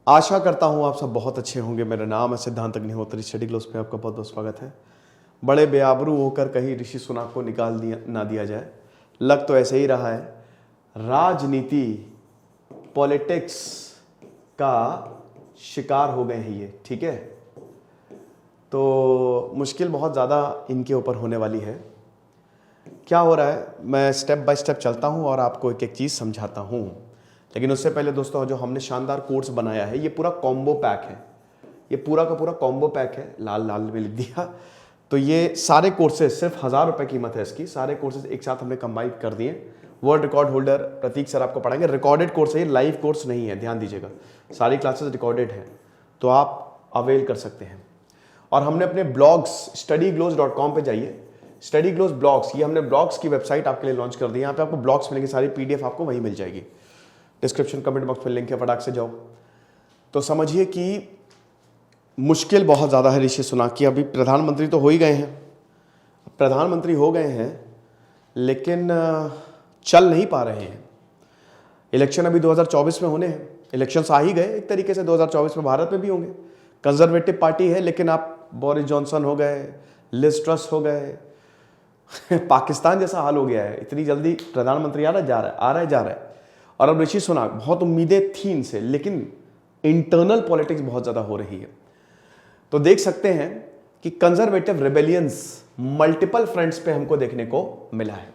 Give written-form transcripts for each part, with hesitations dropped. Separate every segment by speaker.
Speaker 1: आशा करता हूँ आप सब बहुत अच्छे होंगे। मेरा नाम है सिद्धांत अग्निहोत्री। स्टडी ग्लोस में आपका बहुत बहुत स्वागत है। बड़े बेआबरू होकर कहीं ऋषि सुनाक को निकाल ना दिया जाए, लग तो ऐसे ही रहा है। राजनीति पॉलिटिक्स का शिकार हो गए हैं ये, ठीक है। तो मुश्किल बहुत ज़्यादा इनके ऊपर होने वाली है। क्या हो रहा है, मैं स्टेप बाय स्टेप चलता हूँ और आपको एक एक चीज़ समझाता हूँ। लेकिन उससे पहले दोस्तों, जो हमने शानदार कोर्स बनाया है, ये पूरा कॉम्बो पैक है। ये पूरा का पूरा कॉम्बो पैक है, लाल लाल में लिख दिया। तो ये सारे कोर्सेज सिर्फ 1000 रुपये कीमत है इसकी। सारे कोर्सेज एक साथ हमने कंबाइन कर दिए। वर्ल्ड रिकॉर्ड होल्डर प्रतीक सर आपको पढ़ाएंगे। रिकॉर्डेड कोर्स है, ये लाइव कोर्स नहीं है, ध्यान दीजिएगा। सारी क्लासेस रिकॉर्डेड है, तो आप अवेल कर सकते हैं। और हमने अपने ब्लॉग्स studyglows.com पे जाइए। स्टडी ग्लोस ब्लॉग्स, ये हमने ब्लॉग्स की वेबसाइट आपके लिए लॉन्च कर दी है। यहाँ पे आपको ब्लॉग्स मिलेंगे, सारी PDF आपको वहीं मिल जाएगी। डिस्क्रिप्शन कमेंट बॉक्स में लिंक है, फटाक से जाओ। तो समझिए कि मुश्किल बहुत ज़्यादा है ऋषि सुनाक की। अभी प्रधानमंत्री तो हो ही गए हैं, प्रधानमंत्री हो गए हैं, लेकिन चल नहीं पा रहे हैं। इलेक्शन अभी 2024 में होने हैं। इलेक्शंस आ ही गए एक तरीके से, 2024 में भारत में भी होंगे। कंजर्वेटिव पार्टी है, लेकिन आप बोरिस जॉनसन हो गए, लिज ट्रस हो गए, पाकिस्तान जैसा हाल हो गया है। इतनी जल्दी प्रधानमंत्री आ रहा है जा रहा है। और अब ऋषि सुनाक, बहुत उम्मीदें थी इनसे, लेकिन इंटरनल पॉलिटिक्स बहुत ज़्यादा हो रही है। तो देख सकते हैं कि कंजर्वेटिव रिबेलियंस मल्टीपल फ्रंट्स पे हमको देखने को मिला है।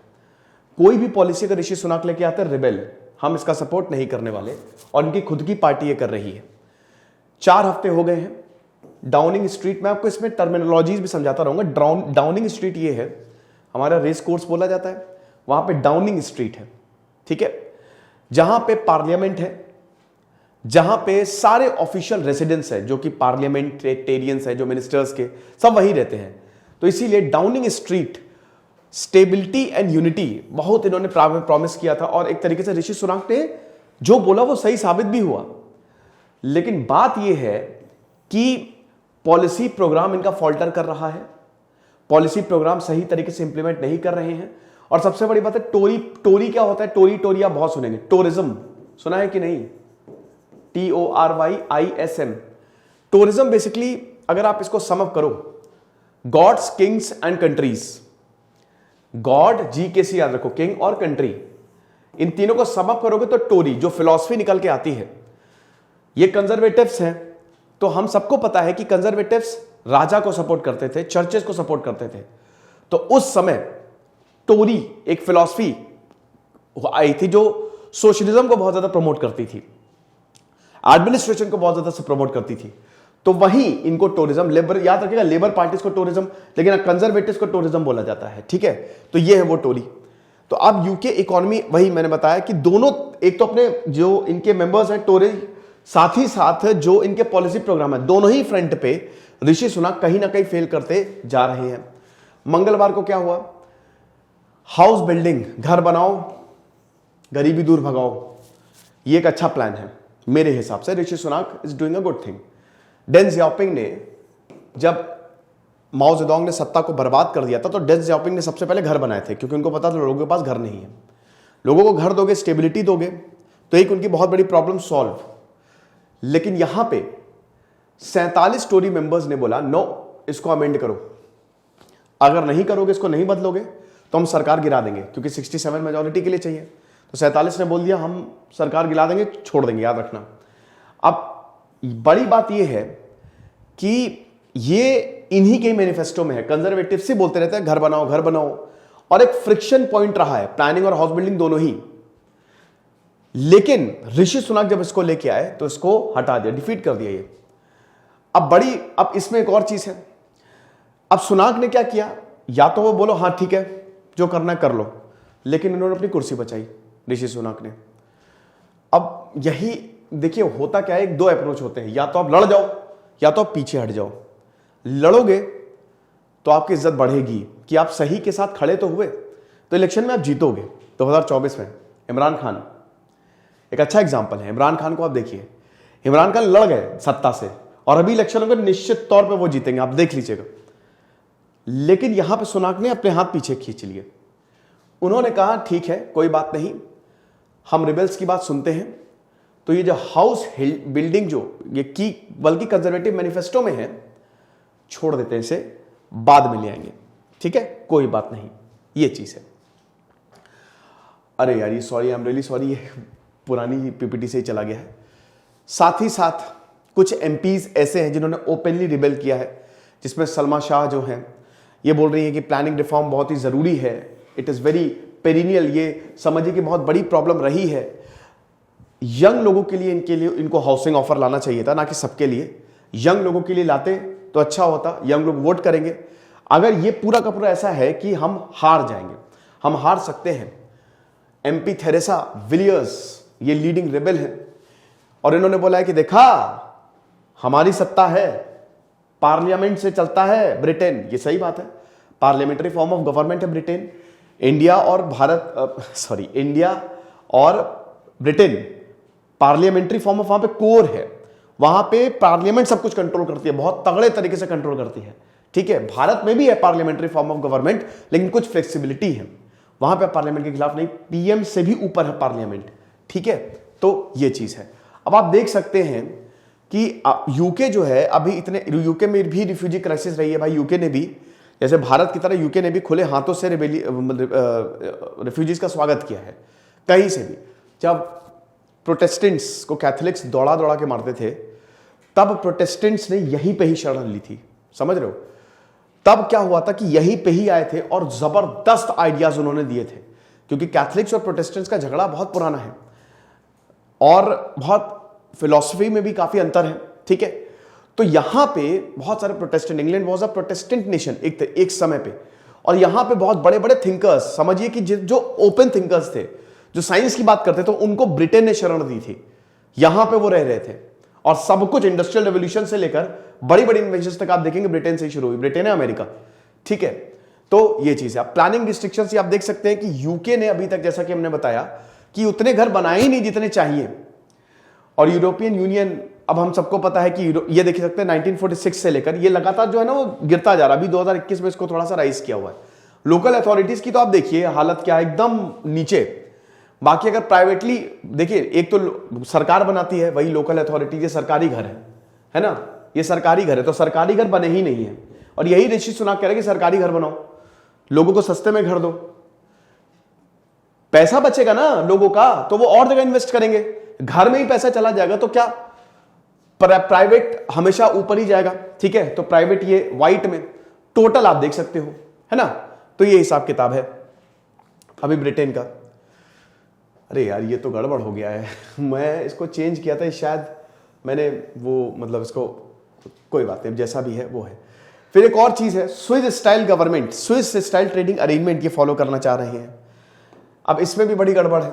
Speaker 1: कोई भी पॉलिसी अगर ऋषि सुनाक लेके आते हैं रिबेल, हम इसका सपोर्ट नहीं करने वाले, और इनकी खुद की पार्टी ये कर रही है। 4 हफ्ते हो गए हैं डाउनिंग स्ट्रीट में। आपको इसमें टर्मिनोलॉजीज भी समझाता रहूंगा। डाउनिंग स्ट्रीट ये है, हमारा रेस कोर्स बोला जाता है, वहां पे डाउनिंग स्ट्रीट है, ठीक है, जहां पे पार्लियामेंट है, जहां पे सारे ऑफिशियल रेसिडेंट्स है, जो कि पार्लियामेंटेरियंस है, जो मिनिस्टर्स के, सब वहीं रहते हैं। तो इसीलिए Downing street stability and unity बहुत इन्होंने प्रॉमिस किया था। और एक तरीके से ऋषि सुनाक ने जो बोला वो सही साबित भी हुआ। लेकिन बात यह है कि पॉलिसी प्रोग्राम इनका फॉल्टर कर रहा है। पॉलिसी प्रोग्राम सही तरीके से इंप्लीमेंट नहीं कर रहे हैं। और सबसे बड़ी बात है टोरी क्या होता है। टोरी आप बहुत सुनेंगे। टूरिज्म सुना है कि नहीं? TORYISM। टूरिज्म बेसिकली, अगर आप इसको सम अप करो, gods, kings and countries. God, GKC याद रखो, किंग और कंट्री, इन तीनों को सम अप करोगे तो टोरी, जो फिलॉसफी निकल के आती है। ये कंजर्वेटिव्स हैं, तो हम सबको पता है कि कंजर्वेटिव्स राजा को सपोर्ट करते थे, चर्चेस को सपोर्ट करते थे। तो उस समय टोरी एक फिलॉसफी आई थी जो सोशलिज्म को बहुत ज्यादा प्रमोट करती थी, एडमिनिस्ट्रेशन को बहुत ज्यादा प्रमोट करती थी। तो वहीं इनको टूरिज्म, लेबर, याद रखिएगा, लेबर पार्टीज को टूरिज्म, लेकिन कंजर्वेटिव्स को टूरिज्म बोला जाता है, ठीक है। तो ये है वो टोरी। तो अब यूके इकोनॉमी, वही मैंने बताया कि दोनों, एक तो अपने जो इनके मेंबर्स हैं टोरी, साथ ही साथ जो इनके पॉलिसी प्रोग्राम है, दोनों ही फ्रंट पे ऋषि सुनाक कहीं ना कहीं फेल करते जा रहे हैं। मंगलवार को क्या हुआ? हाउस बिल्डिंग, घर बनाओ, गरीबी दूर भगाओ, ये एक अच्छा प्लान है मेरे हिसाब से। Rishi Sunak is doing a good thing. Deng Xiaoping ने, जब माओ जेडोंग ने सत्ता को बर्बाद कर दिया था, तो डेन जियाओपिंग ने सबसे पहले घर बनाए थे, क्योंकि उनको पता था लोगों के पास घर नहीं है। लोगों को घर दोगे, स्टेबिलिटी दोगे, तो एक उनकी बहुत बड़ी प्रॉब्लम सॉल्व। लेकिन यहां पे 47 टोरी मेंबर्स ने बोला नो, इसको अमेंड करो, अगर नहीं करोगे, इसको नहीं बदलोगे, तो हम सरकार गिरा देंगे, क्योंकि 67 मेजॉरिटी के लिए चाहिए। तो 47 ने बोल दिया हम सरकार गिरा देंगे, छोड़ देंगे, याद रखना। अब बड़ी बात यह है कि ये इन्हीं के मैनिफेस्टो में है। कंजर्वेटिव से बोलते रहते हैं घर बनाओ, घर बनाओ, और एक फ्रिक्शन पॉइंट रहा है प्लानिंग और हाउस बिल्डिंग दोनों ही। लेकिन ऋषि सुनाक जब इसको लेके आए तो इसको हटा दिया, डिफीट कर दिया ये। अब इसमें एक और चीज है। अब सुनाक ने क्या किया, या तो वो बोलो हाँ ठीक है जो करना है कर लो, लेकिन इन्होंने अपनी कुर्सी बचाई ऋषि सुनाक ने। अब यही देखिए होता क्या है, 2 अप्रोच होते हैं, या तो आप लड़ जाओ या तो आप पीछे हट जाओ। लड़ोगे तो आपकी इज्जत बढ़ेगी कि आप सही के साथ खड़े तो हुए, तो इलेक्शन में आप जीतोगे। 2024 में इमरान खान एक अच्छा एग्जाम्पल है। इमरान खान को आप देखिए, इमरान खान लड़ गए सत्ता से, और अभी इलेक्शन होंगे, निश्चित तौर पे वो जीतेंगे, आप देख लीजिएगा। लेकिन यहां पे सुनाक ने अपने हाथ पीछे खींच लिए। उन्होंने कहा ठीक है कोई बात नहीं, हम रिबेल्स की बात सुनते हैं, तो ये जो हाउस बिल्डिंग जो ये की बल्कि कंजर्वेटिव मैनिफेस्टो में है, छोड़ देते हैं, इसे बाद में ले आएंगे, ठीक है, कोई बात नहीं, ये चीज है। अरे यार ये sorry, I am really sorry, ये पुरानी पीपीटी से ही चला गया है। साथ ही साथ कुछ एमपीज ऐसे हैं जिन्होंने ओपनली रिबेल किया है, जिसमें सलमा शाह जो हैं ये बोल रही है कि प्लानिंग रिफॉर्म बहुत ही ज़रूरी है, इट इज़ वेरी पेरिनियल, ये समझिए कि बहुत बड़ी प्रॉब्लम रही है। यंग लोगों के लिए इनको हाउसिंग ऑफर लाना चाहिए था, ना कि सबके लिए। यंग लोगों के लिए लाते तो अच्छा होता, यंग लोग वोट करेंगे। अगर ये पूरा का पूरा ऐसा है कि हम हार जाएंगे, हम हार सकते हैं। एमपी थेरेसा विलियर्स ये लीडिंग रेबल हैं और इन्होंने बोला है कि देखा हमारी सत्ता है, पार्लियामेंट से चलता है ब्रिटेन। ये सही बात है, पार्लियामेंट्री फॉर्म ऑफ गवर्नमेंट है ब्रिटेन। इंडिया और इंडिया और ब्रिटेन पार्लियामेंट्री फॉर्म ऑफ, वहां पे कोर है, वहां पे पार्लियामेंट सब कुछ कंट्रोल करती है, बहुत तगड़े तरीके से कंट्रोल करती है, ठीक है। भारत में भी है पार्लियामेंट्री फॉर्म ऑफ गवर्नमेंट, लेकिन कुछ फ्लेक्सिबिलिटी है, वहां पे पार्लियामेंट के खिलाफ नहीं, पीएम से भी ऊपर है पार्लियामेंट, ठीक है। तो ये चीज है। अब आप देख सकते हैं कि यूके जो है अभी इतने, यूके में भी रिफ्यूजी क्राइसिस रही है भाई। यूके ने भी, जैसे भारत की तरह यूके ने भी खुले हाथों से रिफ्यूजीज का स्वागत किया है कहीं से भी। जब प्रोटेस्टेंट्स को कैथोलिक्स दौड़ा दौड़ा के मारते थे, तब प्रोटेस्टेंट्स ने यहीं पे ही शरण ली थी, समझ रहे हो। तब क्या हुआ था कि यहीं पे ही आए थे और जबरदस्त आइडियाज उन्होंने दिए थे, क्योंकि कैथोलिक्स और प्रोटेस्टेंट्स का झगड़ा बहुत पुराना है और बहुत फिलॉसफी में भी काफी अंतर है, ठीक है। तो यहां पे बहुत सारे Protestant, England was a Protestant nation एक समय पे, और यहां पे बहुत बड़े बड़े थिंकर्स, समझिए कि जो ओपन थिंकर्स थे, जो साइंस की बात करते थे, उनको ब्रिटेन ने शरण दी थी। यहां पे वो रह रहे थे और सब कुछ इंडस्ट्रियल रेवोल्यूशन से लेकर बड़ी बड़ी इन्वेंशंस तक आप देखेंगे ब्रिटेन से ही शुरू हुई, ब्रिटेन है अमेरिका, ठीक है। तो ये चीज है। प्लानिंग रिस्ट्रिक्शंस आप देख सकते हैं कि यूके ने अभी तक, जैसा कि हमने बताया, कि उतने घर बनाए ही नहीं जितने चाहिए। और यूरोपियन यूनियन, अब हम सबको पता है कि ये देख सकते हैं 1946 से लेकर ये लगातार जो है ना वो गिरता जा रहा है। अभी 2021 में इसको थोड़ा सा राइज किया हुआ है। लोकल अथॉरिटीज की तो आप देखिए हालत क्या है, एकदम नीचे। बाकी अगर प्राइवेटली देखिए, एक तो सरकार बनाती है, वही लोकल अथॉरिटी, ये सरकारी घर है ना, ये सरकारी घर है, तो सरकारी घर बने ही नहीं है। और यही ऋषि सुनाक कह रहे हैं कि सरकारी घर बनाओ, लोगों को सस्ते में घर दो, पैसा बचेगा ना लोगों का, तो वो और जगह इन्वेस्ट करेंगे। घर में ही पैसा चला जाएगा तो क्या, प्राइवेट हमेशा ऊपर ही जाएगा, ठीक है। तो प्राइवेट ये व्हाइट में टोटल आप देख सकते हो, है ना। तो ये हिसाब किताब है अभी ब्रिटेन का। अरे यार ये तो गड़बड़ हो गया है मैं इसको चेंज किया था, शायद मैंने वो मतलब इसको, कोई बात नहीं, जैसा भी है वो है। फिर एक और चीज है, Swiss style government, Swiss style trading arrangement ये फॉलो करना चाह रहे हैं। अब इसमें भी बड़ी गड़बड़ है।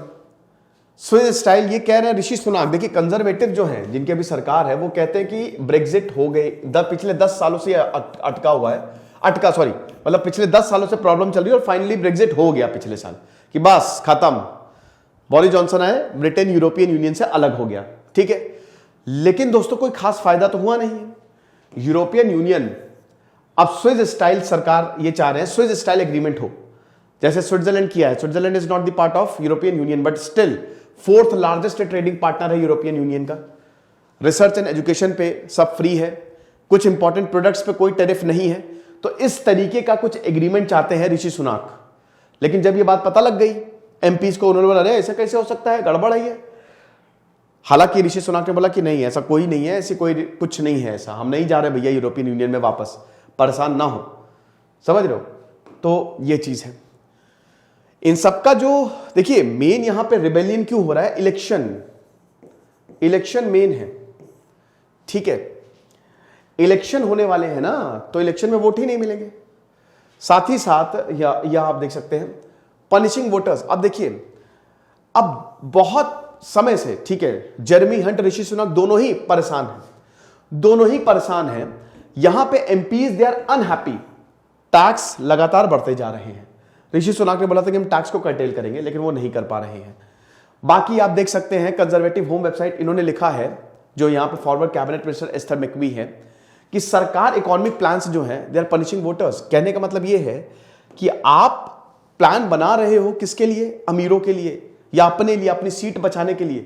Speaker 1: स्विस स्टाइल ये कह रहे हैं ऋषि सुनाक, देखिए कंजर्वेटिव जो हैं, जिनके भी सरकार है, वो कहते हैं कि ब्रेग्जिट हो गए, पिछले 10 सालों से अटका हुआ है, मतलब पिछले 10 सालों से प्रॉब्लम चल रही है और फाइनली ब्रेग्जिट हो गया पिछले साल, कि बस खत्म, बोरिस जॉनसन आए, ब्रिटेन यूरोपियन यूनियन से अलग हो गया, ठीक है। लेकिन दोस्तों कोई खास फायदा तो हुआ नहीं है। यूरोपियन यूनियन अब स्विस स्टाइल सरकार ये चाह रहे हैं स्विस स्टाइल एग्रीमेंट हो, जैसे स्विट्जरलैंड किया है। Switzerland is not the part of European union, but still 4th largest trading partner है यूरोपियन यूनियन का। रिसर्च एंड एजुकेशन पे सब फ्री है, कुछ इंपॉर्टेंट प्रोडक्ट्स पे कोई टैरिफ नहीं है। तो इस तरीके का कुछ एग्रीमेंट चाहते हैं ऋषि सुनाक। लेकिन जब ये बात पता लग गई एमपीज को, उन्होंने बोला अरे ऐसा कैसे हो सकता है, गड़बड़ है ये। हालांकि ऋषि सुनाक ने बोला कि नहीं, ऐसा कोई नहीं है, ऐसी कोई कुछ नहीं है, ऐसा हम नहीं जा रहे भैया यूरोपियन यूनियन में वापस, परेशान ना हो, समझ रहे हो। तो ये चीज है। इन सबका जो देखिए मेन यहां पे रिबेलियन क्यों हो रहा है, इलेक्शन मेन है, ठीक है। इलेक्शन होने वाले हैं ना, तो इलेक्शन में वोट ही नहीं मिलेंगे। साथ ही साथ यह आप देख सकते हैं पनिशिंग वोटर्स। अब देखिए अब बहुत समय से, ठीक है, जेरेमी हंट, ऋषि सुनाक दोनों ही परेशान हैं, यहां पे MPs they are unhappy. Tax लगातार बढ़ते जा रहे हैं। ऋषि सुनाक ने बोला था कि हम टैक्स को कर्टेल करेंगे, लेकिन वो नहीं कर पा रहे हैं। बाकी आप देख सकते हैं कंजर्वेटिव होम वेबसाइट, इन्होंने लिखा है, जो यहां पे forward cabinet minister Esther McVey है, कि सरकार इकोनॉमिक प्लान्स जो हैं दे आर पनिशिंग वोटर्स। कहने का मतलब ये है कि आप प्लान बना रहे हो किसके लिए, अमीरों के लिए या अपने लिए, अपनी सीट बचाने के लिए।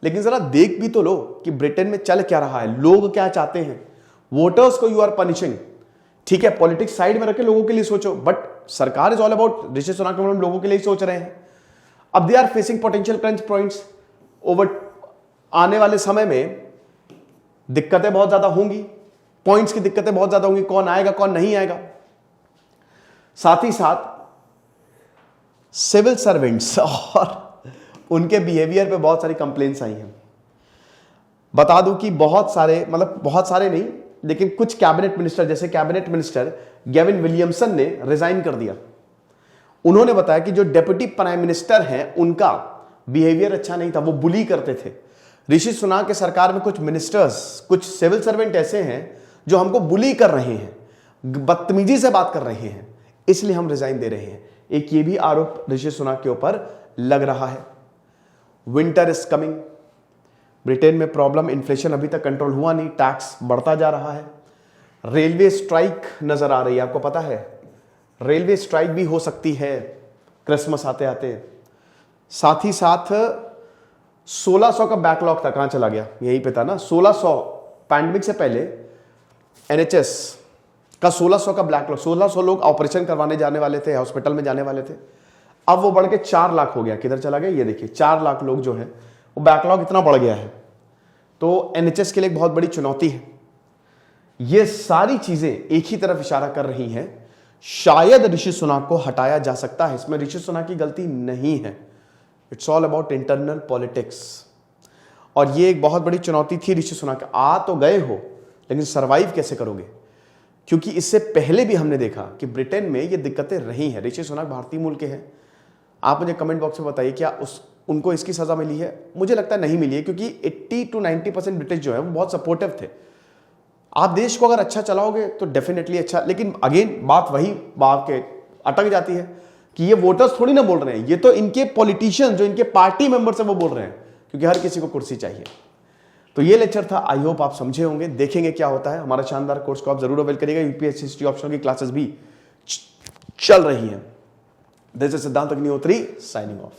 Speaker 1: लेकिन जरा देख भी तो लो कि ब्रिटेन में चल क्या रहा है, लोग क्या चाहते हैं। वोटर्स को यू आर पनिशिंग। ठीक है, पॉलिटिक्स साइड में रखे, लोगों के लिए सोचो, बट सरकार is all about Rishi Sunak हम लोगों के लिए सोच रहे हैं। अब they are facing potential crunch points over. आने वाले समय में दिक्कतें बहुत ज्यादा होंगी, पॉइंट्स की दिक्कतें बहुत ज्यादा होंगी, कौन आएगा कौन नहीं आएगा। साथ ही साथ सिविल सर्वेंट्स और उनके बिहेवियर पे बहुत सारी कंप्लेंट्स आई हैं। बता दूं कि बहुत सारे, मतलब बहुत सारे नहीं, लेकिन कुछ कैबिनेट मिनिस्टर, जैसे कैबिनेट मिनिस्टर गेविन विलियमसन ने रिजाइन कर दिया। उन्होंने बताया कि जो डेप्यूटी प्राइम मिनिस्टर हैं उनका बिहेवियर अच्छा नहीं था, वो बुली करते थे। ऋषि सुनक के सरकार में कुछ मिनिस्टर्स, कुछ सिविल सर्वेंट ऐसे हैं जो हमको बुली कर रहे हैं, बदतमीजी से बात कर रहे हैं, इसलिए हम रिजाइन दे रहे हैं। एक ये भी आरोप ऋषि सुनक के ऊपर लग रहा है। Winter is coming. ब्रिटेन में प्रॉब्लम, इन्फ्लेशन अभी तक कंट्रोल हुआ नहीं, टैक्स बढ़ता जा रहा है। रेलवे स्ट्राइक नजर आ रही है, आपको पता है रेलवे स्ट्राइक भी हो सकती है क्रिसमस आते आते। साथ ही साथ 1600 का बैकलॉग था, कहां चला गया, यहीं पे था ना 1600। पैंडेमिक से पहले एनएचएस का 1600 का बैकलॉग, 1600 लोग ऑपरेशन करवाने जाने वाले थे, हॉस्पिटल में जाने वाले थे। अब वो बढ़ के 4 लाख हो गया। किधर चला गया, ये देखिए 4 लाख लोग जो है, वो बैकलॉग इतना बढ़ गया है। तो एनएचएस के लिए एक बहुत बड़ी चुनौती है। ये सारी चीजें एक ही तरफ इशारा कर रही हैं, शायद ऋषि सुनक को हटाया जा सकता है। इसमें ऋषि सुनक की गलती नहीं है, it's all about internal politics. और ये एक बहुत बड़ी चुनौती थी ऋषि सुनक। आ तो गए हो, लेकिन सरवाइव कैसे करोगे, क्योंकि इससे पहले भी हमने देखा कि ब्रिटेन में ये दिक्कतें रही हैं। ऋषि सुनक भारतीय मूल के हैं। आप मुझे कमेंट बॉक्स में बताइए, क्या उनको इसकी सजा मिली है? मुझे लगता है नहीं मिली है, क्योंकि 80 to 90% ब्रिटिश जो है वो बहुत सपोर्टिव थे। आप देश को अगर अच्छा चलाओगे तो डेफिनेटली अच्छा, लेकिन अगेन बात वही बात के अटक जाती है कि ये वोटर्स थोड़ी ना बोल रहे हैं, ये तो इनके पॉलिटिशियन जो इनके पार्टी मेंबर्स हैं वो बोल रहे हैं, क्योंकि हर किसी को कुर्सी चाहिए। तो ये लेक्चर था, आई होप आप समझे होंगे। देखेंगे क्या होता है। हमारा शानदार कोर्स को आप जरूर अवेल करिएगा। यूपीएससी हिस्ट्री ऑप्शनल की क्लासेस भी चल रही हैं। दिस इज सिद्धांत अग्निहोत्री साइनिंग ऑफ।